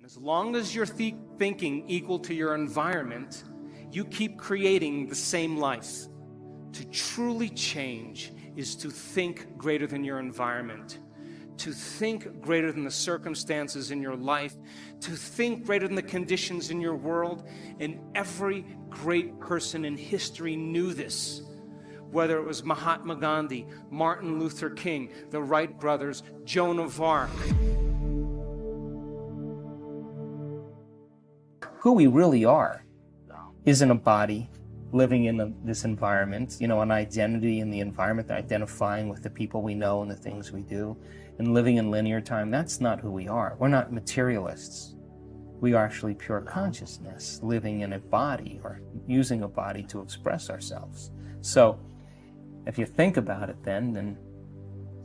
As long as you're thinking equal to your environment, you keep creating the same life. To truly change is to think greater than your environment, to think greater than the circumstances in your life, to think greater than the conditions in your world. And every great person in history knew this. Whether it was Mahatma Gandhi, Martin Luther King, the Wright brothers, Joan of Arc. Who we really are isn't a body living in this environment, an identity in the environment, identifying with the people we know and the things we do, and living in linear time. That's not who we are. We're not materialists. We are actually pure consciousness, living in a body or using a body to express ourselves. So if you think about it then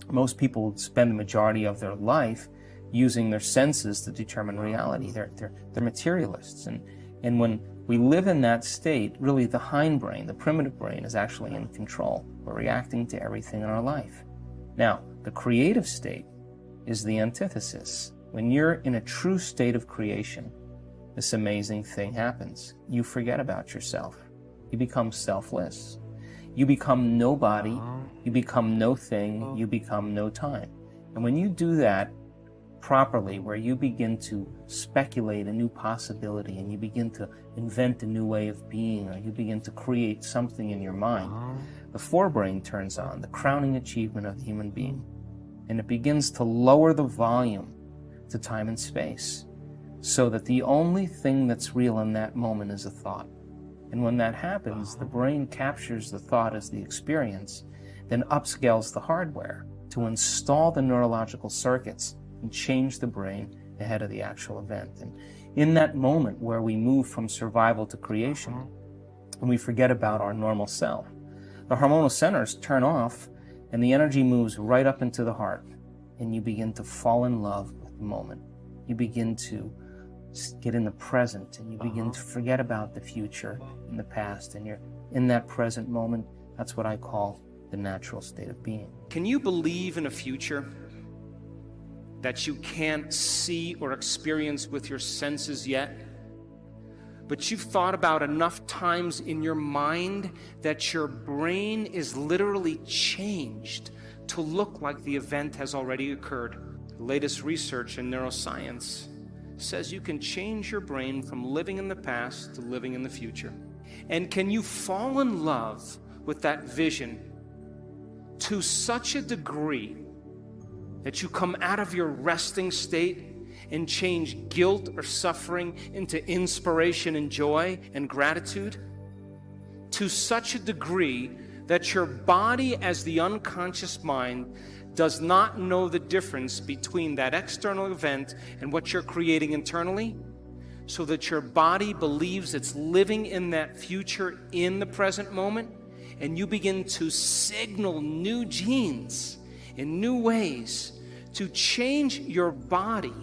most people spend the majority of their life using their senses to determine reality. They're materialists. And when we live in that state, really the hindbrain, the primitive brain, is actually in control. We're reacting to everything in our life. Now, the creative state is the antithesis. When you're in a true state of creation, this amazing thing happens. You forget about yourself. You become selfless. You become nobody. You become no thing. You become no time. And when you do that properly, where you begin to speculate a new possibility and you begin to invent a new way of being, or you begin to create something in your mind, the forebrain turns on, the crowning achievement of the human being, and it begins to lower the volume to time and space, so that the only thing that's real in that moment is a thought. And when that happens, the brain captures the thought as the experience, then upscales the hardware to install the neurological circuits and change the brain ahead of the actual event. And in that moment where we move from survival to creation, and we forget about our normal self, the hormonal centers turn off and the energy moves right up into the heart, and you begin to fall in love with the moment. You begin to get in the present, and you begin to forget about the future and the past, and you're in that present moment. That's what I call the natural state of being. Can you believe in a future that you can't see or experience with your senses yet, but you've thought about enough times in your mind that your brain is literally changed to look like the event has already occurred? The latest research in neuroscience says you can change your brain from living in the past to living in the future. And can you fall in love with that vision to such a degree that you come out of your resting state and change guilt or suffering into inspiration and joy and gratitude? To such a degree that your body, as the unconscious mind, does not know the difference between that external event and what you're creating internally, so that your body believes it's living in that future in the present moment, and you begin to signal new genes in new ways to change your body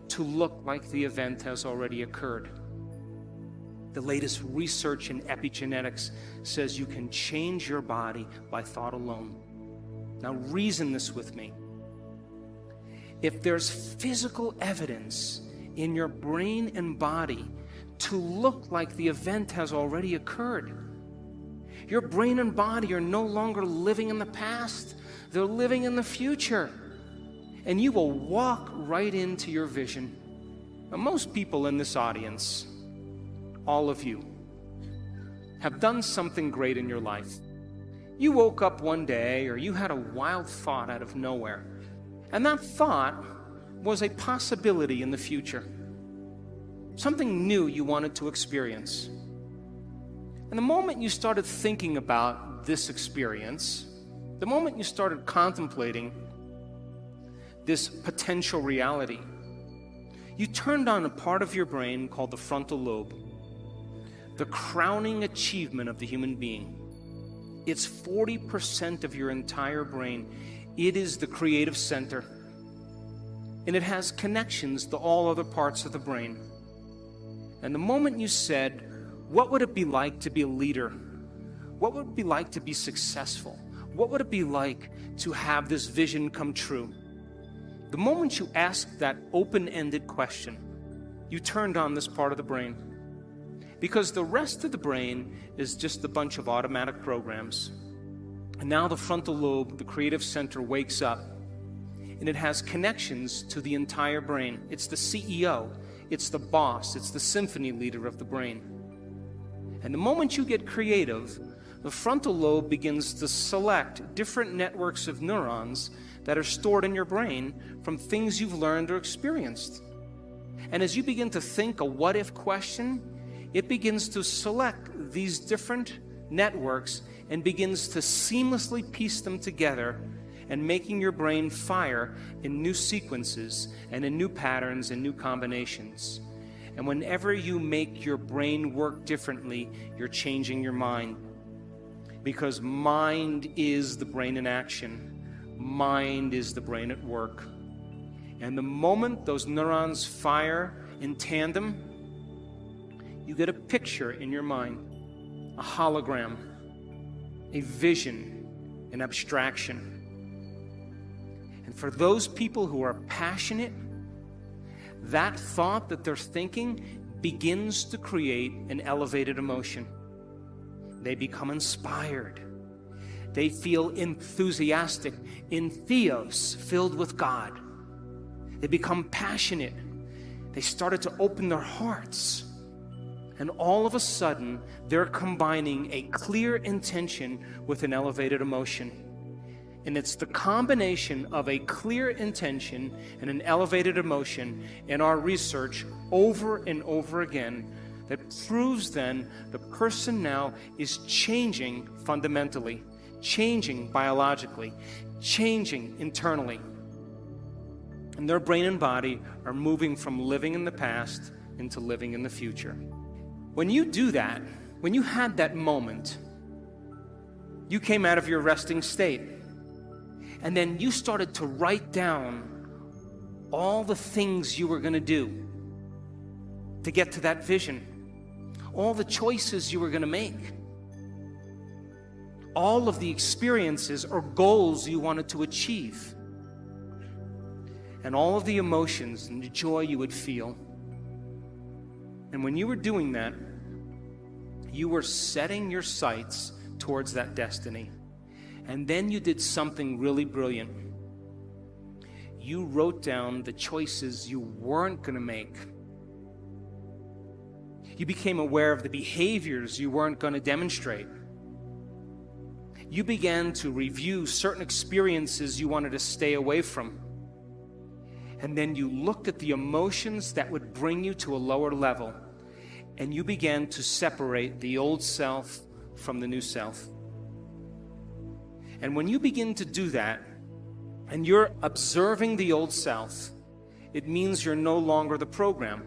to look like the event has already occurred. The latest research in epigenetics says you can change your body by thought alone. Now reason this with me. If there's physical evidence in your brain and body to look like the event has already occurred, your brain and body are no longer living in the past, they're living in the future. And you will walk right into your vision. Now, most people in this audience, all of you, have done something great in your life. You woke up one day, or you had a wild thought out of nowhere, and that thought was a possibility in the future. Something new you wanted to experience. And the moment you started thinking about this experience, the moment you started contemplating this potential reality, you turned on a part of your brain called the frontal lobe, the crowning achievement of the human being. It's 40% of your entire brain. It is the creative center, and it has connections to all other parts of the brain. And the moment you said, what would it be like to be a leader? What would it be like to be successful? What would it be like to have this vision come true? The moment you ask that open-ended question, you turned on this part of the brain. Because the rest of the brain is just a bunch of automatic programs. And now the frontal lobe, the creative center, wakes up, and it has connections to the entire brain. It's the CEO, it's the boss, it's the symphony leader of the brain. And the moment you get creative, the frontal lobe begins to select different networks of neurons that are stored in your brain from things you've learned or experienced. And as you begin to think a what-if question, it begins to select these different networks and begins to seamlessly piece them together and making your brain fire in new sequences and in new patterns and new combinations. And whenever you make your brain work differently, you're changing your mind. Because mind is the brain in action. Mind is the brain at work. And the moment those neurons fire in tandem, you get a picture in your mind, a hologram, a vision, an abstraction. And for those people who are passionate, that thought that they're thinking begins to create an elevated emotion. They become inspired. They feel enthusiastic, in theos, filled with God. They become passionate. They started to open their hearts. And all of a sudden, they're combining a clear intention with an elevated emotion. And it's the combination of a clear intention and an elevated emotion in our research over and over again that proves then the person now is changing fundamentally, changing biologically, changing internally. And their brain and body are moving from living in the past into living in the future. When you do that, when you had that moment, you came out of your resting state. And then you started to write down all the things you were going to do to get to that vision, all the choices you were going to make, all of the experiences or goals you wanted to achieve, and all of the emotions and the joy you would feel. And when you were doing that, you were setting your sights towards that destiny. And then you did something really brilliant. You wrote down the choices you weren't going to make. You became aware of the behaviors you weren't going to demonstrate. You began to review certain experiences you wanted to stay away from. And then you looked at the emotions that would bring you to a lower level. And you began to separate the old self from the new self. And when you begin to do that, and you're observing the old self, it means you're no longer the program.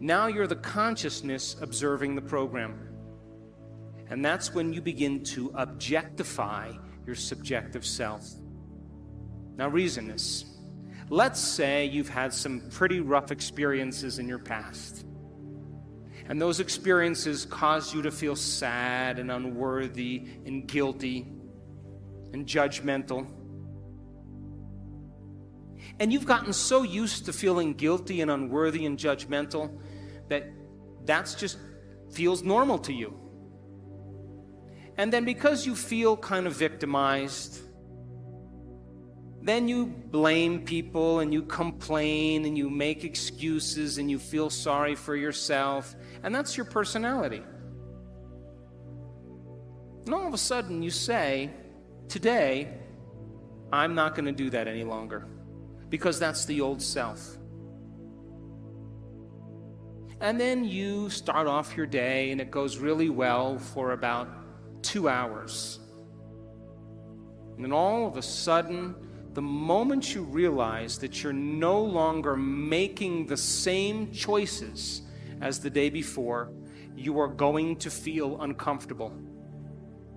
Now you're the consciousness observing the program. And that's when you begin to objectify your subjective self. Now reason this. Let's say you've had some pretty rough experiences in your past. And those experiences caused you to feel sad and unworthy and guilty and judgmental. And you've gotten so used to feeling guilty and unworthy and judgmental that that's just feels normal to you. And then because you feel kind of victimized, then you blame people and you complain and you make excuses and you feel sorry for yourself, and that's your personality. And all of a sudden you say, today, I'm not going to do that any longer, because that's the old self. And then you start off your day and it goes really well for about 2 hours. And then all of a sudden, the moment you realize that you're no longer making the same choices as the day before, you are going to feel uncomfortable.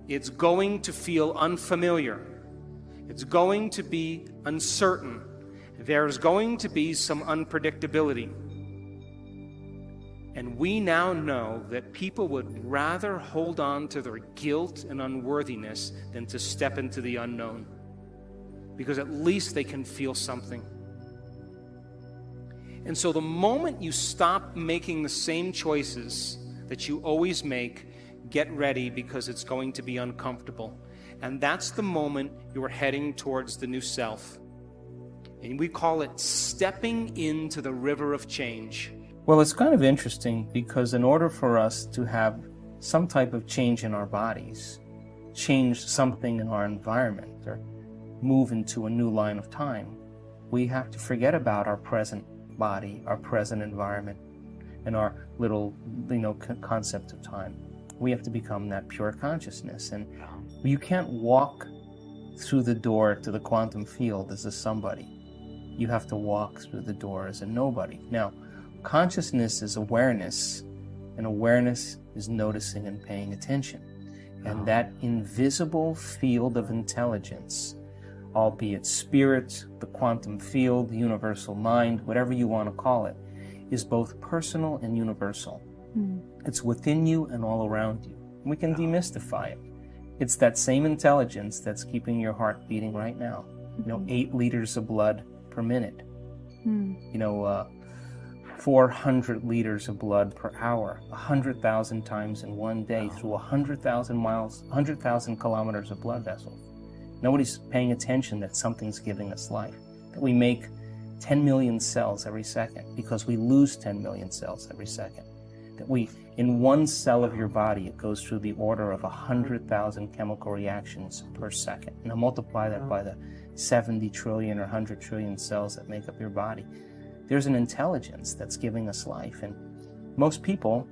It's going to feel unfamiliar. It's going to be uncertain. There's going to be some unpredictability. And we now know that people would rather hold on to their guilt and unworthiness than to step into the unknown, because at least they can feel something. And so the moment you stop making the same choices that you always make, get ready, because it's going to be uncomfortable. And that's the moment you're heading towards the new self. And we call it stepping into the river of change. Well, it's kind of interesting because in order for us to have some type of change in our bodies, change something in our environment, or move into a new line of time, we have to forget about our present body, our present environment, and our little, concept of time. We have to become that pure consciousness. And you can't walk through the door to the quantum field as a somebody. You have to walk through the door as a nobody. Now, consciousness is awareness, and awareness is noticing and paying attention. And that invisible field of intelligence, albeit spirit, the quantum field, the universal mind, whatever you want to call it, is both personal and universal. It's within you and all around you. We can demystify it. It's that same intelligence that's keeping your heart beating right now. 8 liters of blood per minute. 400 liters of blood per hour, 100,000 times in one day through 100,000 miles, 100,000 kilometers of blood vessels. Nobody's paying attention that something's giving us life, that we make 10 million cells every second because we lose 10 million cells every second. That in one cell of your body, it goes through the order of 100,000 chemical reactions per second. Now multiply that by the 70 trillion or 100 trillion cells that make up your body. There's an intelligence that's giving us life, and most people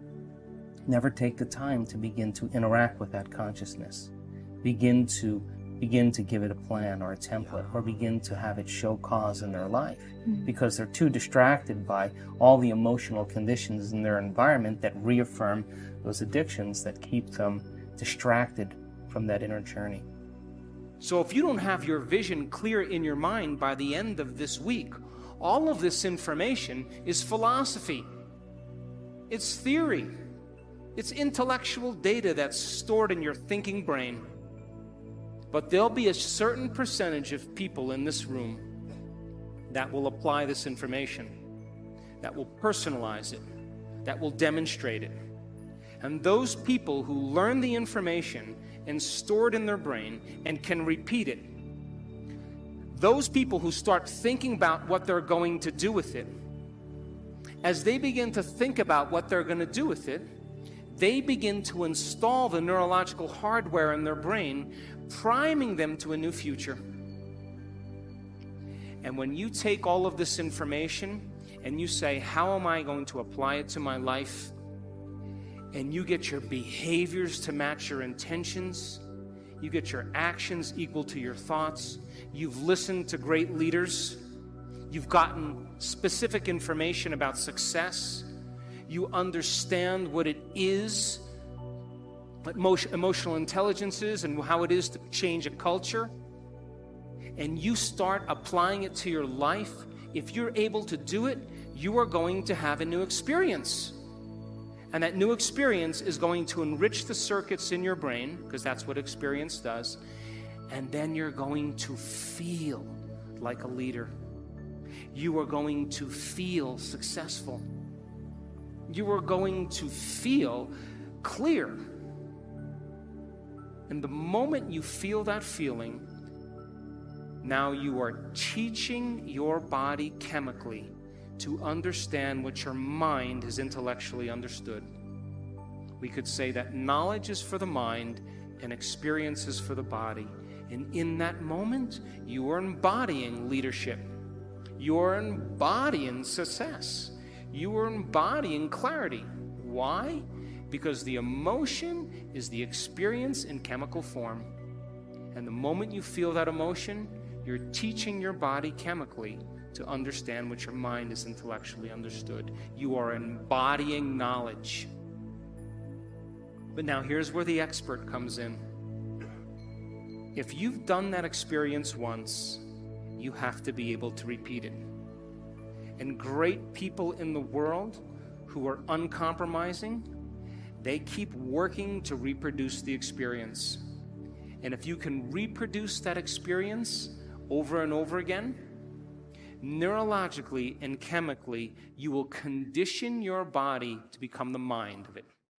never take the time to begin to interact with that consciousness, begin to give it a plan or a template, or begin to have it show cause in their life, because they're too distracted by all the emotional conditions in their environment that reaffirm those addictions that keep them distracted from that inner journey. So if you don't have your vision clear in your mind by the end of this week, all of this information is philosophy. It's theory. It's intellectual data that's stored in your thinking brain. But there'll be a certain percentage of people in this room that will apply this information, that will personalize it, that will demonstrate it. And those people who learn the information and store it in their brain and can repeat it, those people who start thinking about what they're going to do with it, as they begin to think about what they're going to do with it, they begin to install the neurological hardware in their brain, priming them to a new future. And when you take all of this information and you say, how am I going to apply it to my life? And you get your behaviors to match your intentions, you get your actions equal to your thoughts, you've listened to great leaders, you've gotten specific information about success, you understand what it is, what emotional intelligence is, and how it is to change a culture, and you start applying it to your life, if you're able to do it, you are going to have a new experience. And that new experience is going to enrich the circuits in your brain, because that's what experience does. And then you're going to feel like a leader. You are going to feel successful. You are going to feel clear. And the moment you feel that feeling, now you are teaching your body chemically to understand what your mind has intellectually understood. We could say that knowledge is for the mind and experience is for the body. And in that moment, you are embodying leadership. You are embodying success. You are embodying clarity. Why? Because the emotion is the experience in chemical form. And the moment you feel that emotion, you're teaching your body chemically to understand what your mind is intellectually understood. You are embodying knowledge. But now here's where the expert comes in. If you've done that experience once, you have to be able to repeat it. And great people in the world who are uncompromising, they keep working to reproduce the experience. And if you can reproduce that experience over and over again, neurologically and chemically, you will condition your body to become the mind of it.